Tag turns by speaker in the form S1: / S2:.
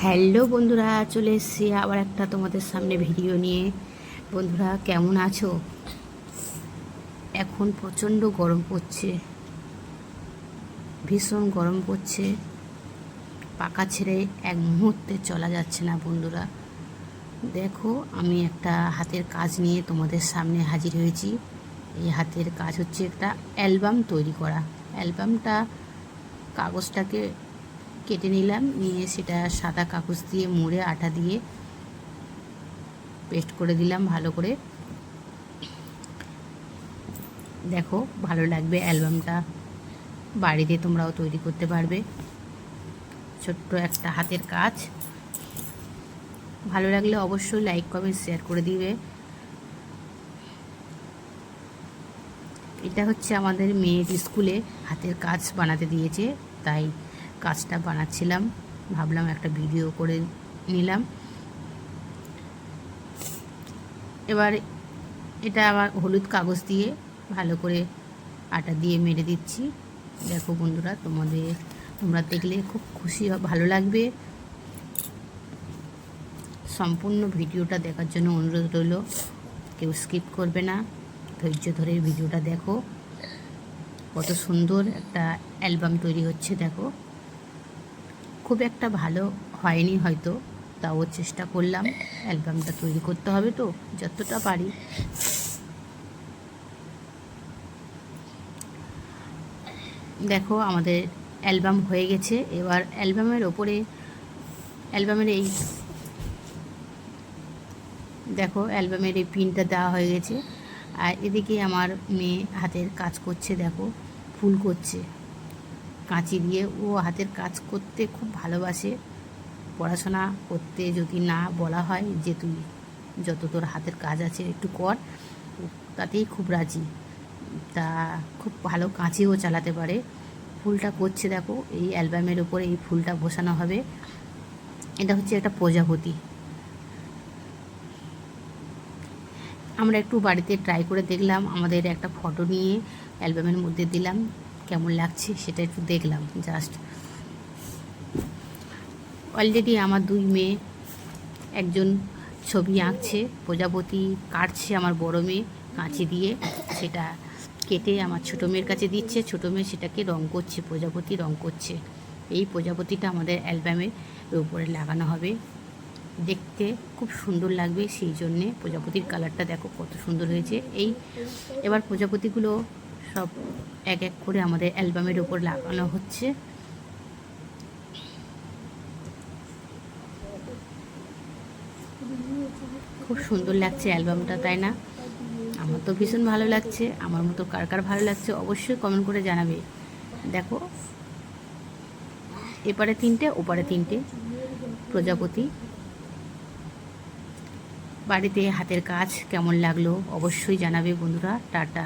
S1: Hello বন্ধুরা, চলে এসেছি আবার একটা তোমাদের সামনে ভিডিও নিয়ে। বন্ধুরা কেমন আছো? এখন প্রচণ্ড গরম পড়ছে, ভীষণ গরম পড়ছে। পাকা ছেড়ে এক মুহূর্তে চলা যাচ্ছে না বন্ধুরা। দেখো, আমি একটা হাতের কাজ নিয়ে তোমাদের সামনে হাজির হয়েছি। এই হাতের কাজ হচ্ছে একটা অ্যালবাম তৈরি করা। অ্যালবামটা কাগজটাকে কেটে নিলাম, নিয়ে সেটা সাদা কাগজ দিয়ে মুড়ে আটা দিয়ে পেস্ট করে দিলাম ভালো করে। দেখো, ভালো লাগবে অ্যালবামটা, বাড়িতে তোমরাও তৈরি করতে পারবে। ছোট্ট একটা হাতের কাজ। ভালো লাগলে অবশ্যই লাইক কমেন্ট শেয়ার করে দিবে। এটা হচ্ছে আমাদের মেয়ের স্কুলে হাতের কাজ বানাতে দিয়েছে, তাই কাজটা বানাচ্ছিলাম, ভাবলাম একটা ভিডিও করে নিলাম। এবার এটা আবার হলুদ কাগজ দিয়ে ভালো করে আটা দিয়ে মেরে দিচ্ছি। দেখো বন্ধুরা, তোমরা দেখলে খুব খুশি ভালো লাগবে। সম্পূর্ণ ভিডিওটা দেখার জন্য অনুরোধ রইল, কেউ স্কিপ করবে না, ধৈর্য ধরে ভিডিওটা দেখো। কত সুন্দর একটা অ্যালবাম তৈরি হচ্ছে দেখো। খুব একটা ভালো হয়নি হয়তো, তাও চেষ্টা করলাম। অ্যালবামটা তৈরি করতে হবে তো, যতটা পারি। দেখো, আমাদের অ্যালবাম হয়ে গেছে। এবার অ্যালবামের ওপরে এই দেখো, অ্যালবামের এই পিনটা দেওয়া হয়ে গেছে। আর এদিকে আমার মেয়ে হাতের কাজ করছে, দেখো ফুল করছে কাঁচি দিয়ে। ও হাতের কাজ করতে খুব ভালোবাসে। পড়াশোনা করতে যদি না বলা হয় যে তুই যত তোর হাতের কাজ আছে একটু কর, তাতেই খুব রাজি। তা খুব ভালো কাঁচিও চালাতে পারে। ফুলটা করছে দেখো, এই অ্যালবামের উপরে এই ফুলটা বসানো হবে। এটা হচ্ছে একটা প্রজাপতি। আমরা একটু বাড়িতে ট্রাই করে দেখলাম, আমাদের একটা ফটো নিয়ে অ্যালবামের মধ্যে দিলাম, কেমন লাগছে সেটা একটু দেখলাম জাস্ট। অলরেডি আমার দুই মেয়ে, একজন ছবি আঁকছে, প্রজাপতি কাটছে আমার বড় মেয়ে কাঁচি দিয়ে, সেটা কেটে আমার ছোটো মেয়ের কাছে দিচ্ছে। ছোটো মেয়ে সেটাকে রং করছে, প্রজাপতি রং করছে। এই প্রজাপতিটা আমাদের অ্যালবামের উপরে লাগানো হবে, দেখতে খুব সুন্দর লাগবে। সেই জন্যে প্রজাপতির কালারটা দেখো কত সুন্দর হয়েছে। এবার প্রজাপতিগুলো সব এক এক করে আমাদের অ্যালবামের উপর লাগানো হচ্ছে। খুব সুন্দর লাগছে অ্যালবামটা, তাই না? আমার তো ভীষণ ভালো লাগছে। আমার মতো কার কার ভালো লাগছে অবশ্যই কমেন্ট করে জানাবে। দেখো, এপারে তিনটে ওপারে তিনটে প্রজাপতি। বাড়িতে হাতের কাজ কেমন লাগলো অবশ্যই জানাবে বন্ধুরা। টাটা।